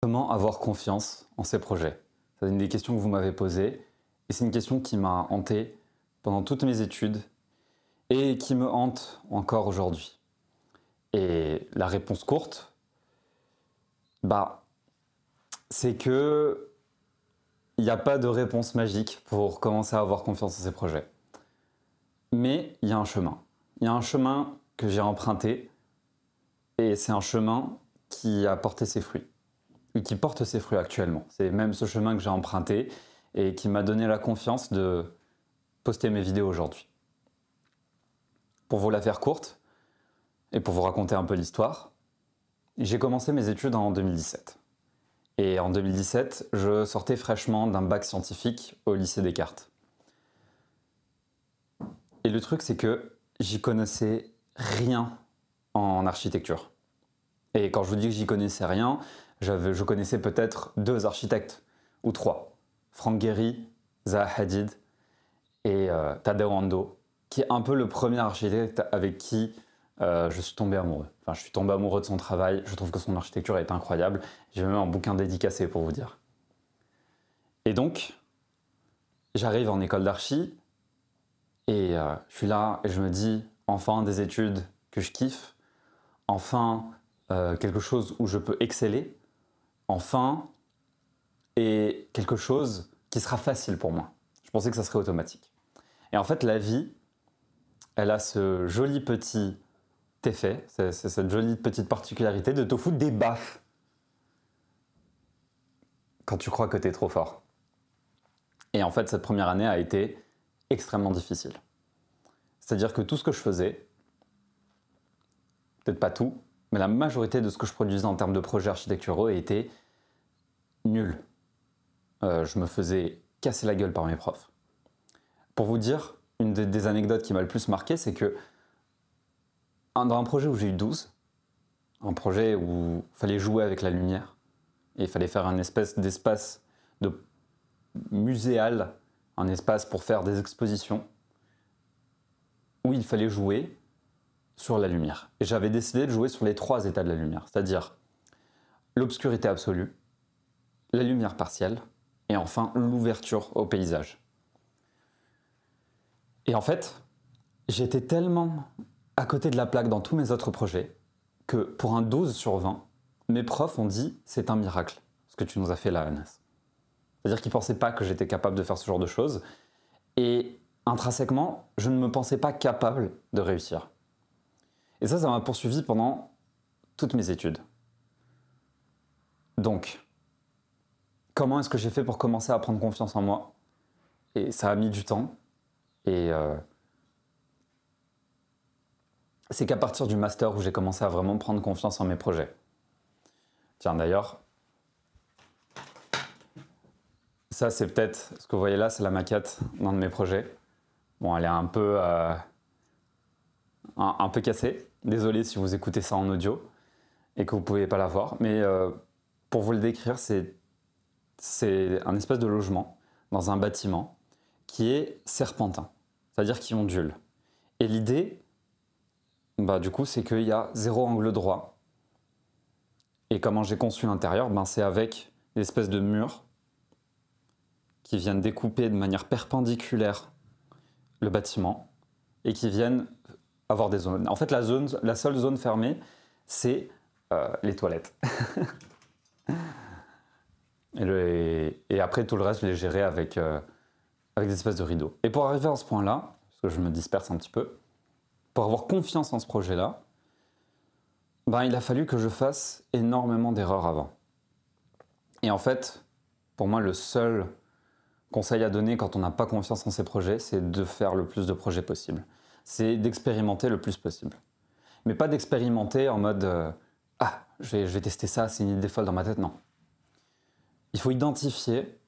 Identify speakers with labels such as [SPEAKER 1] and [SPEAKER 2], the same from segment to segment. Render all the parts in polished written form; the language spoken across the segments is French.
[SPEAKER 1] Comment avoir confiance en ses projets? C'est une des questions que vous m'avez posées et c'est une question qui m'a hanté pendant toutes mes études et qui me hante encore aujourd'hui. Et la réponse courte, bah, c'est que il n'y a pas de réponse magique pour commencer à avoir confiance en ses projets. Mais il y a un chemin. Il y a un chemin que j'ai emprunté et c'est un chemin qui a porté ses fruits. Et qui porte ses fruits actuellement. C'est même ce chemin que j'ai emprunté et qui m'a donné la confiance de poster mes vidéos aujourd'hui. Pour vous la faire courte et pour vous raconter un peu l'histoire, j'ai commencé mes études en 2017. Et en 2017, je sortais fraîchement d'un bac scientifique au lycée Descartes. Et le truc, c'est que j'y connaissais rien en architecture. Et quand je vous dis que j'y connaissais rien, je connaissais peut-être 2 architectes, ou 3. Frank Gehry, Zaha Hadid et Tadao Ando, qui est un peu le premier architecte avec qui je suis tombé amoureux. Enfin, je suis tombé amoureux de son travail, je trouve que son architecture est incroyable. J'ai même un bouquin dédicacé pour vous dire. Et donc, j'arrive en école d'archi, et je suis là et je me dis, enfin des études que je kiffe, enfin quelque chose où je peux exceller, enfin, et quelque chose qui sera facile pour moi. Je pensais que ça serait automatique. Et en fait, la vie, elle a ce joli petit effet, cette jolie petite particularité de te foutre des baffes quand tu crois que tu es trop fort. Et en fait, cette première année a été extrêmement difficile. C'est-à-dire que tout ce que je faisais, peut-être pas tout, mais la majorité de ce que je produisais en termes de projets architecturaux était nul. Je me faisais casser la gueule par mes profs. Pour vous dire, une des anecdotes qui m'a le plus marqué, c'est que dans un projet où j'ai eu 12, un projet où il fallait jouer avec la lumière, et il fallait faire un espèce d'espace de muséal, un espace pour faire des expositions, où il fallait jouer sur la lumière. Et j'avais décidé de jouer sur les 3 états de la lumière, c'est-à-dire l'obscurité absolue, la lumière partielle, et enfin l'ouverture au paysage. Et en fait, j'étais tellement à côté de la plaque dans tous mes autres projets que pour un 12 sur 20, mes profs ont dit « c'est un miracle ce que tu nous as fait là, Anas ». C'est-à-dire qu'ils ne pensaient pas que j'étais capable de faire ce genre de choses et intrinsèquement, je ne me pensais pas capable de réussir. Et ça m'a poursuivi pendant toutes mes études. Donc, comment est-ce que j'ai fait pour commencer à prendre confiance en moi? Et ça a mis du temps. Et c'est qu'à partir du master où j'ai commencé à vraiment prendre confiance en mes projets. Tiens, d'ailleurs, ça c'est peut-être, ce que vous voyez là, c'est la maquette d'un de mes projets. Bon, elle est un peu cassée. Désolé si vous écoutez ça en audio et que vous ne pouvez pas la voir. Mais pour vous le décrire, c'est un espèce de logement dans un bâtiment qui est serpentin, c'est-à-dire qui ondule. Et l'idée, du coup, c'est qu'il y a 0 angle droit. Et comment j'ai conçu l'intérieur, c'est avec des espèces de murs qui viennent découper de manière perpendiculaire le bâtiment et qui viennent avoir des zones. En fait, la seule zone fermée, c'est les toilettes. Et après, tout le reste, je l'ai géré avec des espèces de rideaux. Et pour arriver à ce point-là, parce que je me disperse un petit peu, pour avoir confiance en ce projet-là, il a fallu que je fasse énormément d'erreurs avant. Et en fait, pour moi, le seul conseil à donner quand on n'a pas confiance en ses projets, c'est de faire le plus de projets possible. C'est d'expérimenter le plus possible. Mais pas d'expérimenter en mode ah, je vais tester ça, c'est une idée folle dans ma tête. Non. Il faut identifier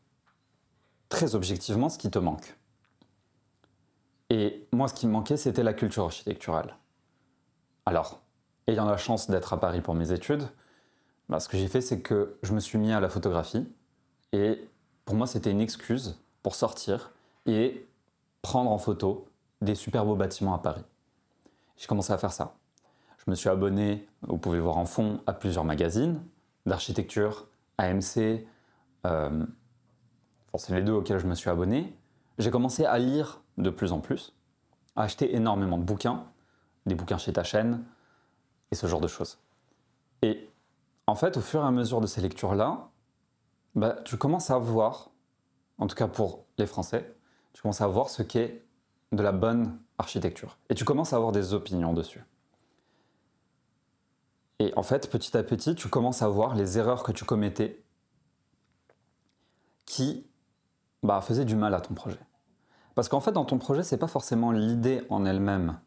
[SPEAKER 1] très objectivement ce qui te manque. Et moi, ce qui me manquait, c'était la culture architecturale. Alors, ayant la chance d'être à Paris pour mes études, ce que j'ai fait, c'est que je me suis mis à la photographie. Et pour moi, c'était une excuse pour sortir et prendre en photo des super beaux bâtiments à Paris. J'ai commencé à faire ça. Je me suis abonné, vous pouvez voir en fond, à plusieurs magazines d'architecture, AMC, c'est les deux auxquels je me suis abonné, j'ai commencé à lire de plus en plus, à acheter énormément de bouquins, des bouquins chez ta chaîne, et ce genre de choses. Et en fait, au fur et à mesure de ces lectures-là, tu commences à voir, en tout cas pour les Français, tu commences à voir ce qu'est de la bonne architecture. Et tu commences à avoir des opinions dessus. Et en fait, petit à petit, tu commences à voir les erreurs que tu commettais qui faisaient du mal à ton projet. Parce qu'en fait, dans ton projet, c'est pas forcément l'idée en elle-même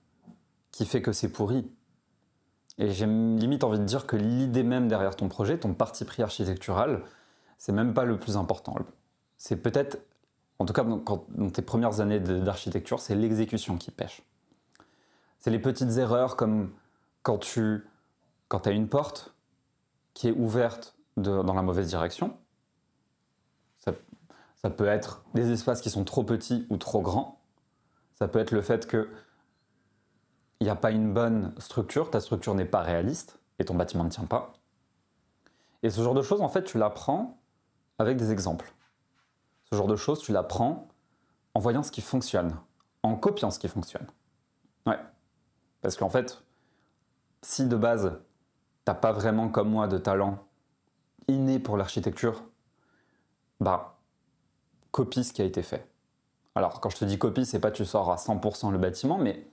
[SPEAKER 1] qui fait que c'est pourri. Et j'ai limite envie de dire que l'idée même derrière ton projet, ton parti pris architectural, c'est même pas le plus important. C'est peut-être, en tout cas dans tes premières années d'architecture, c'est l'exécution qui pêche. C'est les petites erreurs comme quand tu as une porte qui est ouverte dans la mauvaise direction. Ça peut être des espaces qui sont trop petits ou trop grands. Ça peut être le fait qu'il n'y a pas une bonne structure, ta structure n'est pas réaliste et ton bâtiment ne tient pas. Et ce genre de choses, en fait, tu l'apprends avec des exemples. Ce genre de choses, tu l'apprends en voyant ce qui fonctionne, en copiant ce qui fonctionne. Ouais. Parce qu'en fait, si de base, t'as pas vraiment comme moi de talent inné pour l'architecture, copie ce qui a été fait. Alors, quand je te dis copie, c'est pas tu sors à 100% le bâtiment, mais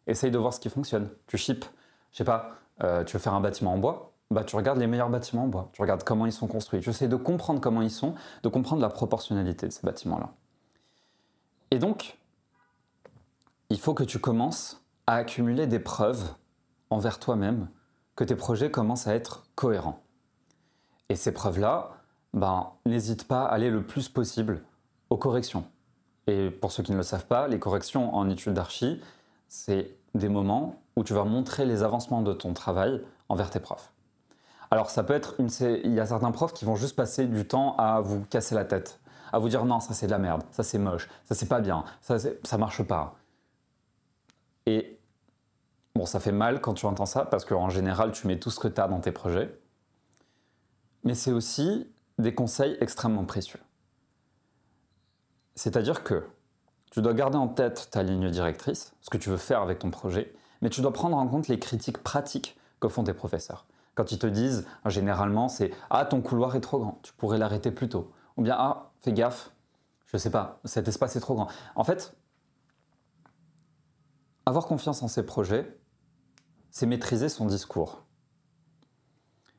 [SPEAKER 1] essaye de voir ce qui fonctionne. Tu ships, je sais pas, tu veux faire un bâtiment en bois, tu regardes les meilleurs bâtiments en bois, tu regardes comment ils sont construits, tu essaies de comprendre comment ils sont, de comprendre la proportionnalité de ces bâtiments-là. Et donc, il faut que tu commences à accumuler des preuves envers toi-même que tes projets commencent à être cohérents. Et ces preuves-là, n'hésite pas à aller le plus possible aux corrections. Et pour ceux qui ne le savent pas, les corrections en études d'archi, c'est des moments où tu vas montrer les avancements de ton travail envers tes profs. Alors ça peut être, il y a certains profs qui vont juste passer du temps à vous casser la tête, à vous dire non, ça c'est de la merde, ça c'est moche, ça c'est pas bien, ça marche pas. Et bon, ça fait mal quand tu entends ça, parce qu'en général, tu mets tout ce que tu as dans tes projets. Mais c'est aussi des conseils extrêmement précieux. C'est-à-dire que tu dois garder en tête ta ligne directrice, ce que tu veux faire avec ton projet, mais tu dois prendre en compte les critiques pratiques que font tes professeurs. Quand ils te disent, généralement, c'est « Ah, ton couloir est trop grand, tu pourrais l'arrêter plus tôt. » Ou bien « Ah, fais gaffe, je sais pas, cet espace est trop grand. » En fait, avoir confiance en ses projets, c'est maîtriser son discours.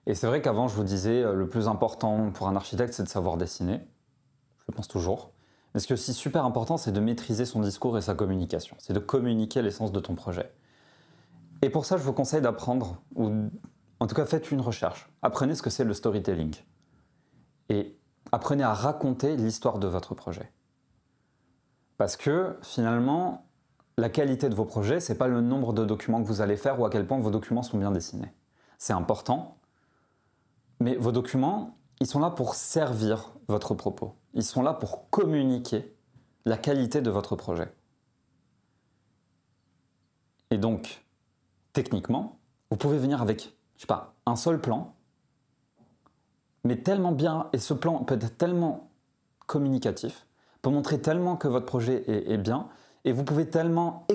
[SPEAKER 1] Et c'est vrai qu'avant, je vous disais, le plus important pour un architecte, c'est de savoir dessiner. Je le pense toujours. Mais ce qui est aussi super important, c'est de maîtriser son discours et sa communication. C'est de communiquer l'essence de ton projet. Et pour ça, je vous conseille d'apprendre, ou en tout cas, faites une recherche. Apprenez ce que c'est le storytelling. Et apprenez à raconter l'histoire de votre projet. Parce que, finalement, la qualité de vos projets, c'est pas le nombre de documents que vous allez faire ou à quel point vos documents sont bien dessinés. C'est important, mais vos documents, ils sont là pour servir votre propos. Ils sont là pour communiquer la qualité de votre projet. Et donc, techniquement, vous pouvez venir avec, je sais pas, un seul plan, mais tellement bien, et ce plan peut être tellement communicatif, peut montrer tellement que votre projet est bien, et vous pouvez tellement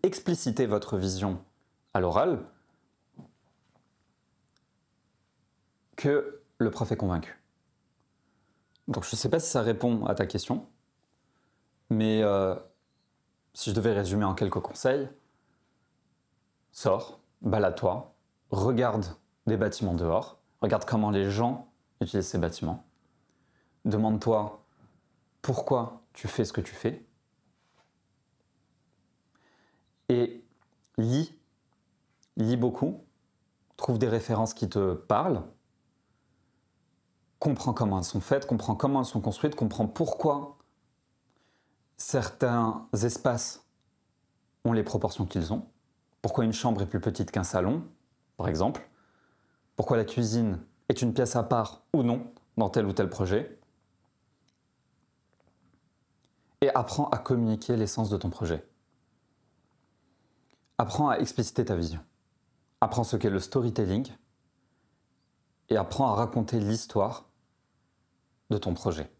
[SPEAKER 1] expliciter votre vision à l'oral que le prof est convaincu. Donc je ne sais pas si ça répond à ta question, mais si je devais résumer en quelques conseils, sors, balade-toi, regarde des bâtiments dehors, regarde comment les gens utilisent ces bâtiments, demande-toi pourquoi tu fais ce que tu fais, et lis beaucoup, trouve des références qui te parlent, comprends comment elles sont faites, comprends comment elles sont construites, comprends pourquoi certains espaces ont les proportions qu'ils ont, pourquoi une chambre est plus petite qu'un salon, par exemple, pourquoi la cuisine est une pièce à part ou non dans tel ou tel projet, et apprends à communiquer l'essence de ton projet. Apprends à expliciter ta vision. Apprends ce qu'est le storytelling et apprends à raconter l'histoire de ton projet.